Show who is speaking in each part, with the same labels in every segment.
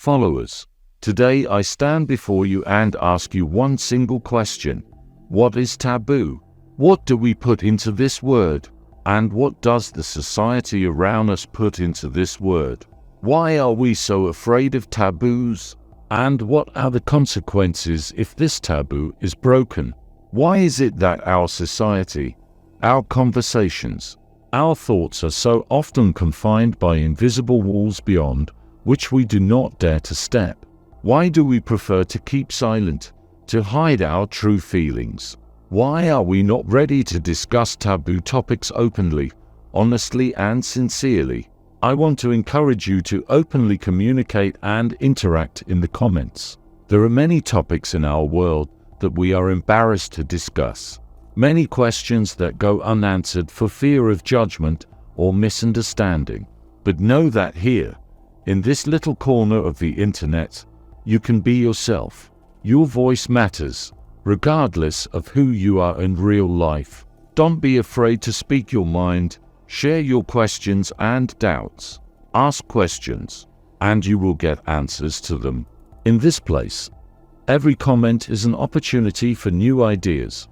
Speaker 1: followers. Today I stand before you and ask you one single question. What is taboo? What do we put into this word? And what does the society around us put into this word? Why are we so afraid of taboos? And what are the consequences if this taboo is broken? Why is it that our society, our conversations, our thoughts are so often confined by invisible walls beyond which we do not dare to step? Why do we prefer to keep silent, to hide our true feelings? Why are we not ready to discuss taboo topics openly, honestly, and sincerely? I want to encourage you to openly communicate and interact in the comments. There are many topics in our world that we are embarrassed to discuss. Many questions that go unanswered for fear of judgment or misunderstanding. But know that here, in this little corner of the internet, you can be yourself. Your voice matters, regardless of who you are in real life. Don't be afraid to speak your mind. Share your questions and doubts. Ask questions, and you will get answers to them. In this place, every comment is an opportunity for new ideas,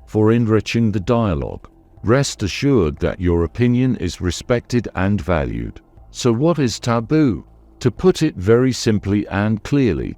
Speaker 1: for enriching the dialogue. Rest assured that your opinion is respected and valued. So what is taboo? To put it very simply and clearly,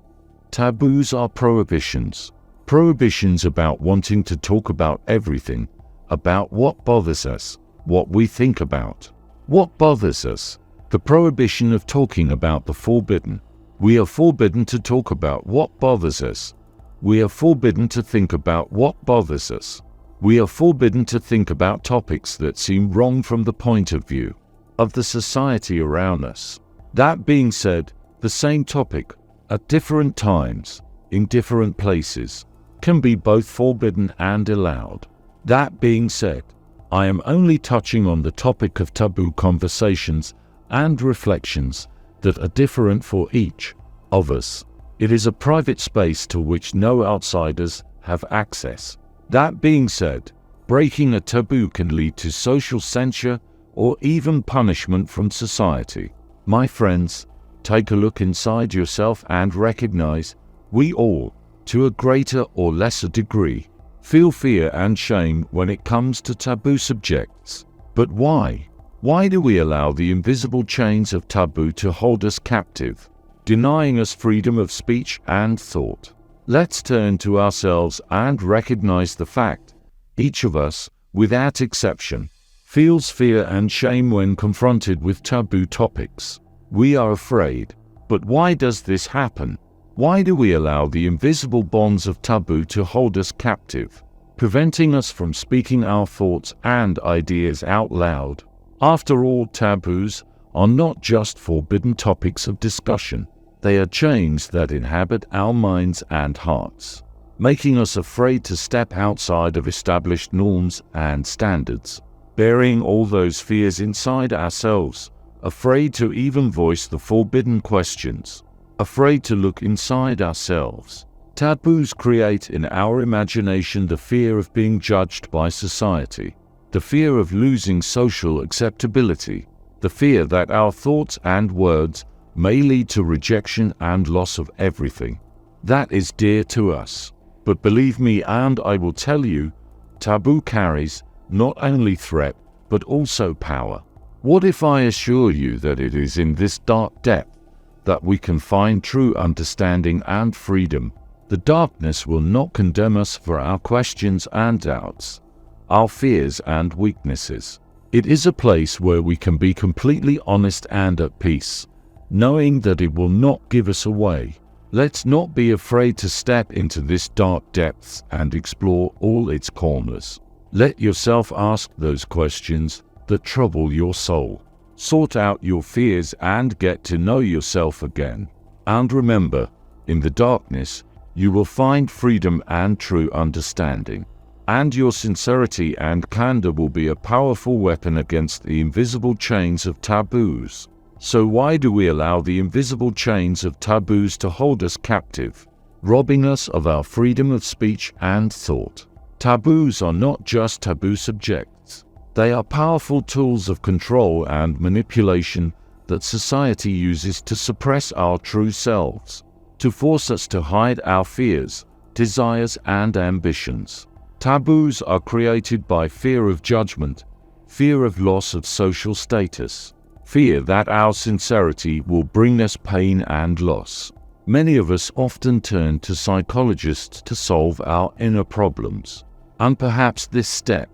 Speaker 1: taboos are prohibitions. Prohibitions about wanting to talk about everything, about what bothers us, what we think about. What bothers us? The prohibition of talking about the forbidden. We are forbidden to talk about what bothers us. We are forbidden to think about what bothers us. We are forbidden to think about topics that seem wrong from the point of view of the society around us. That being said, the same topic, at different times, in different places, can be both forbidden and allowed. That being said, I am only touching on the topic of taboo conversations and reflections that are different for each of us. It is a private space to which no outsiders have access. That being said, breaking a taboo can lead to social censure or even punishment from society. My friends, take a look inside yourself and recognize we all, to a greater or lesser degree, feel fear and shame when it comes to taboo subjects. But why? Why do we allow the invisible chains of taboo to hold us captive, denying us freedom of speech and thought? Let's turn to ourselves and recognize the fact each of us, without exception, feels fear and shame when confronted with taboo topics. We are afraid. But why does this happen? Why do we allow the invisible bonds of taboo to hold us captive, preventing us from speaking our thoughts and ideas out loud? After all, taboos are not just forbidden topics of discussion. They are chains that inhabit our minds and hearts, making us afraid to step outside of established norms and standards, burying all those fears inside ourselves, afraid to even voice the forbidden questions, afraid to look inside ourselves. Taboos create in our imagination the fear of being judged by society, the fear of losing social acceptability, the fear that our thoughts and words may lead to rejection and loss of everything that is dear to us. But believe me, and I will tell you, taboo carries not only threat but also power. What if I assure you that it is in this dark depth that we can find true understanding and freedom? The darkness will not condemn us for our questions and doubts, our fears and weaknesses. It is a place where we can be completely honest and at peace, knowing that it will not give us away. Let's not be afraid to step into this dark depths and explore all its corners. Let yourself ask those questions that trouble your soul. Sort out your fears and get to know yourself again. And remember, in the darkness, you will find freedom and true understanding. And your sincerity and candor will be a powerful weapon against the invisible chains of taboos. So why do we allow the invisible chains of taboos to hold us captive, robbing us of our freedom of speech and thought? Taboos are not just taboo subjects. They are powerful tools of control and manipulation that society uses to suppress our true selves, to force us to hide our fears, desires, and ambitions. Taboos are created by fear of judgment, fear of loss of social status, fear that our sincerity will bring us pain and loss. Many of us often turn to psychologists to solve our inner problems, and perhaps this step,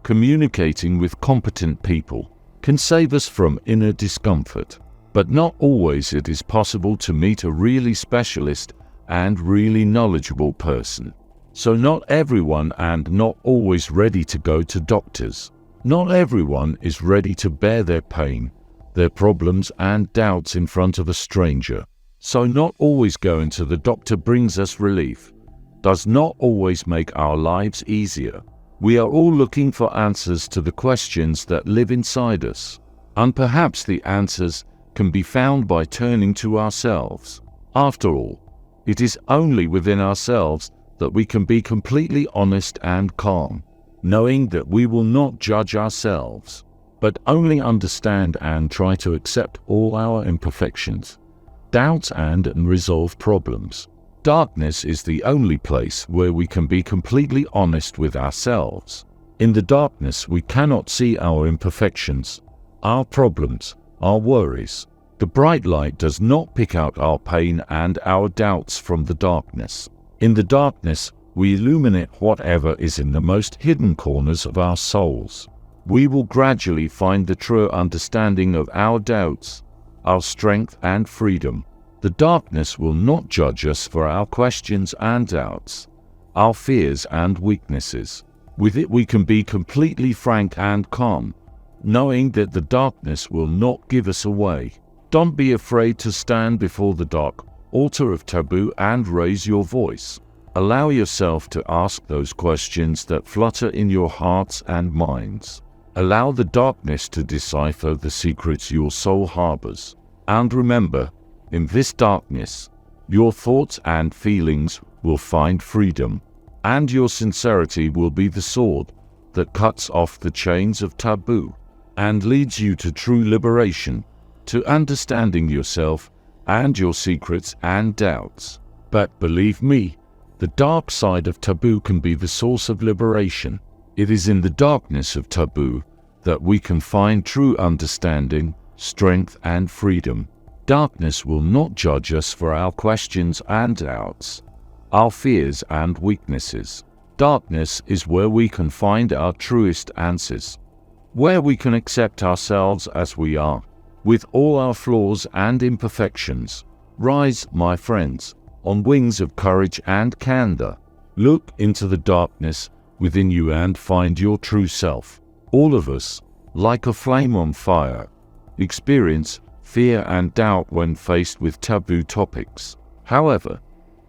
Speaker 1: communicating with competent people, can save us from inner discomfort. But not always it is possible to meet a really specialist and really knowledgeable person. So not everyone and not always ready to go to doctors. Not everyone is ready to bear their pain, their problems and doubts in front of a stranger. So not always going to the doctor brings us relief, does not always make our lives easier. We are all looking for answers to the questions that live inside us, and perhaps the answers can be found by turning to ourselves. After all, it is only within ourselves that we can be completely honest and calm, knowing that we will not judge ourselves, but only understand and try to accept all our imperfections, doubts and unresolved problems. Darkness is the only place where we can be completely honest with ourselves. In the darkness we cannot see our imperfections, our problems, our worries. The bright light does not pick out our pain and our doubts from the darkness. In the darkness, we illuminate whatever is in the most hidden corners of our souls. We will gradually find the true understanding of our doubts, our strength and freedom. The darkness will not judge us for our questions and doubts, our fears and weaknesses. With it we can be completely frank and calm, knowing that the darkness will not give us away. Don't be afraid to stand before the dark altar of taboo and raise your voice. Allow yourself to ask those questions that flutter in your hearts and minds. Allow the darkness to decipher the secrets your soul harbors. And remember, in this darkness, your thoughts and feelings will find freedom, and your sincerity will be the sword that cuts off the chains of taboo and leads you to true liberation, to understanding yourself and your secrets and doubts. But believe me, the dark side of taboo can be the source of liberation. It is in the darkness of taboo that we can find true understanding, strength and freedom. Darkness will not judge us for our questions and doubts, our fears and weaknesses. Darkness is where we can find our truest answers, where we can accept ourselves as we are, with all our flaws and imperfections. Rise, my friends, on wings of courage and candor. Look into the darkness within you and find your true self. All of us, like a flame on fire, experience fear and doubt when faced with taboo topics. However,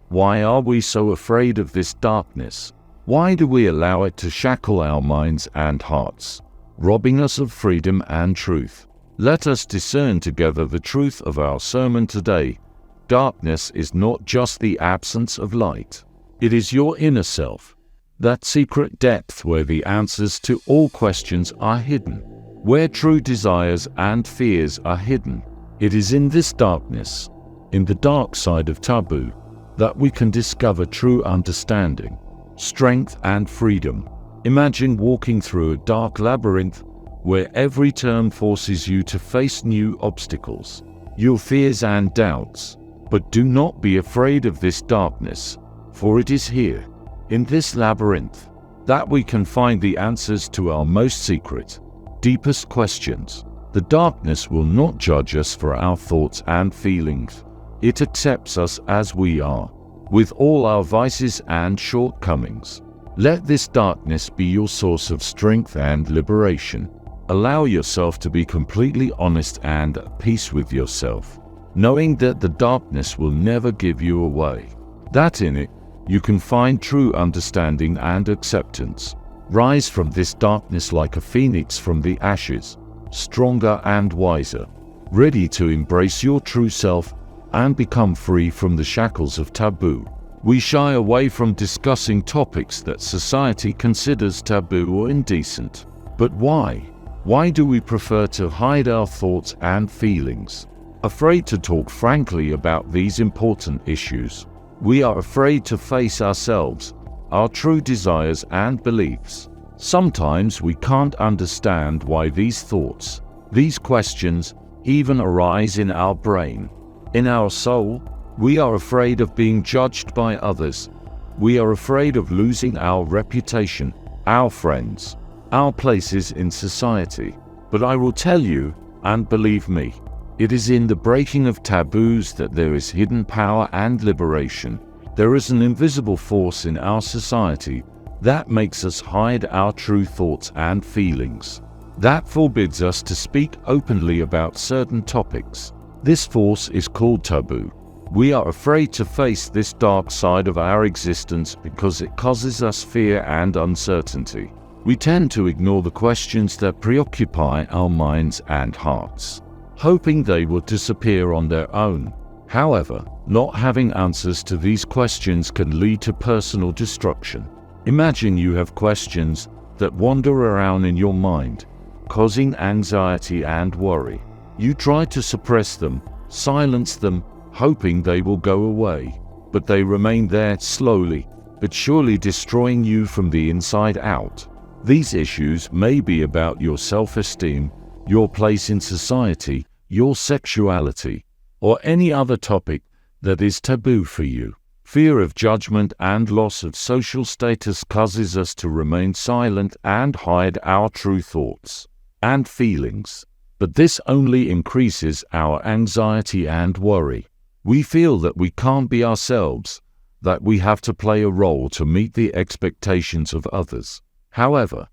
Speaker 1: why are we so afraid of this darkness? Why do we allow it to shackle our minds and hearts, robbing us of freedom and truth? Let us discern together the truth of our sermon today. Darkness is not just the absence of light. It is your inner self, that secret depth where the answers to all questions are hidden, where true desires and fears are hidden. It is in this darkness, in the dark side of taboo, that we can discover true understanding, strength and freedom. Imagine walking through a dark labyrinth where every turn forces you to face new obstacles, your fears and doubts. But do not be afraid of this darkness, for it is here, in this labyrinth, that we can find the answers to our most secret, deepest questions. The darkness will not judge us for our thoughts and feelings. It accepts us as we are, with all our vices and shortcomings. Let this darkness be your source of strength and liberation. Allow yourself to be completely honest and at peace with yourself, knowing that the darkness will never give you away, that in it you can find true understanding and acceptance. Rise from this darkness like a phoenix from the ashes, stronger and wiser, ready to embrace your true self and become free from the shackles of taboo. We shy away from discussing topics that society considers taboo or indecent. But why? Why do we prefer to hide our thoughts and feelings? Afraid to talk frankly about these important issues. We are afraid to face ourselves, our true desires and beliefs. Sometimes we can't understand why these thoughts, these questions, even arise in our brain. In our soul, we are afraid of being judged by others. We are afraid of losing our reputation, our friends, our places in society. But I will tell you, and believe me, it is in the breaking of taboos that there is hidden power and liberation. There is an invisible force in our society that makes us hide our true thoughts and feelings, that forbids us to speak openly about certain topics. This force is called taboo. We are afraid to face this dark side of our existence because it causes us fear and uncertainty. We tend to ignore the questions that preoccupy our minds and hearts, hoping they will disappear on their own. However, not having answers to these questions can lead to personal destruction. Imagine you have questions that wander around in your mind, causing anxiety and worry. You try to suppress them, silence them, hoping they will go away, but they remain there slowly but surely, destroying you from the inside out. These issues may be about your self-esteem, your place in society, your sexuality, or any other topic that is taboo for you. Fear of judgment and loss of social status causes us to remain silent and hide our true thoughts and feelings. But this only increases our anxiety and worry. We feel that we can't be ourselves, that we have to play a role to meet the expectations of others. However,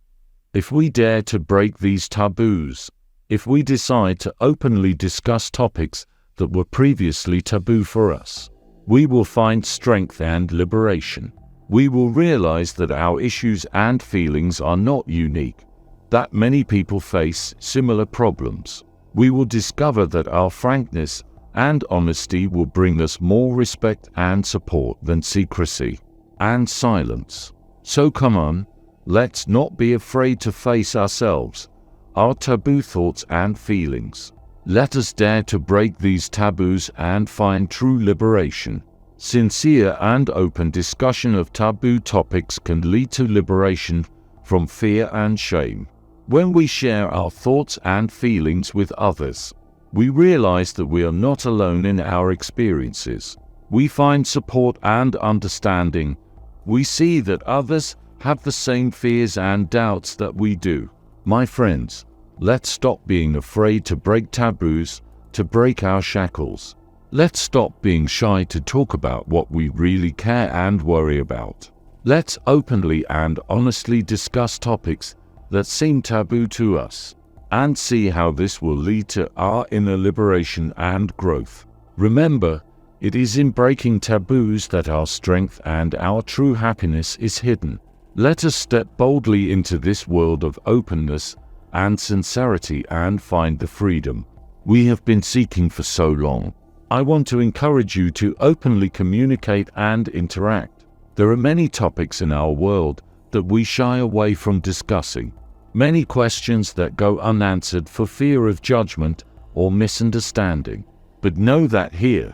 Speaker 1: if we dare to break these taboos, if we decide to openly discuss topics that were previously taboo for us, we will find strength and liberation. We will realize that our issues and feelings are not unique, that many people face similar problems. We will discover that our frankness and honesty will bring us more respect and support than secrecy and silence. So come on, let's not be afraid to face ourselves, our taboo thoughts and feelings. Let us dare to break these taboos and find true liberation. Sincere and open discussion of taboo topics can lead to liberation from fear and shame. When we share our thoughts and feelings with others, we realize that we are not alone in our experiences. We find support and understanding. We see that others have the same fears and doubts that we do. My friends, let's stop being afraid to break taboos, to break our shackles. Let's stop being shy to talk about what we really care and worry about. Let's openly and honestly discuss topics that seem taboo to us, and see how this will lead to our inner liberation and growth. Remember, it is in breaking taboos that our strength and our true happiness is hidden. Let us step boldly into this world of openness and sincerity and find the freedom we have been seeking for so long. I want to encourage you to openly communicate and interact. There are many topics in our world that we shy away from discussing. Many questions that go unanswered for fear of judgment or misunderstanding. But know that here,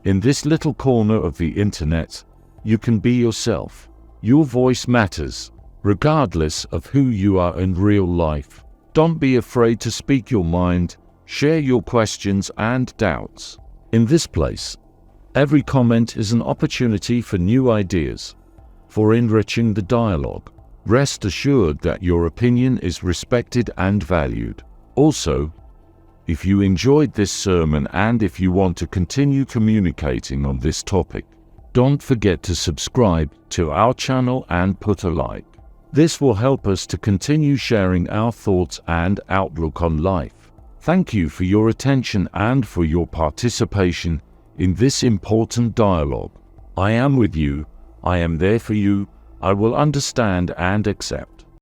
Speaker 1: in this little corner of the internet, you can be yourself. Your voice matters, regardless of who you are in real life. Don't be afraid to speak your mind, share your questions and doubts. In this place, every comment is an opportunity for new ideas, for enriching the dialogue. Rest assured that your opinion is respected and valued. Also, if you enjoyed this sermon and if you want to continue communicating on this topic, don't forget to subscribe to our channel and put a like. This will help us to continue sharing our thoughts and outlook on life. Thank you for your attention and for your participation in this important dialogue. I am with you. I am there for you. I will understand and accept.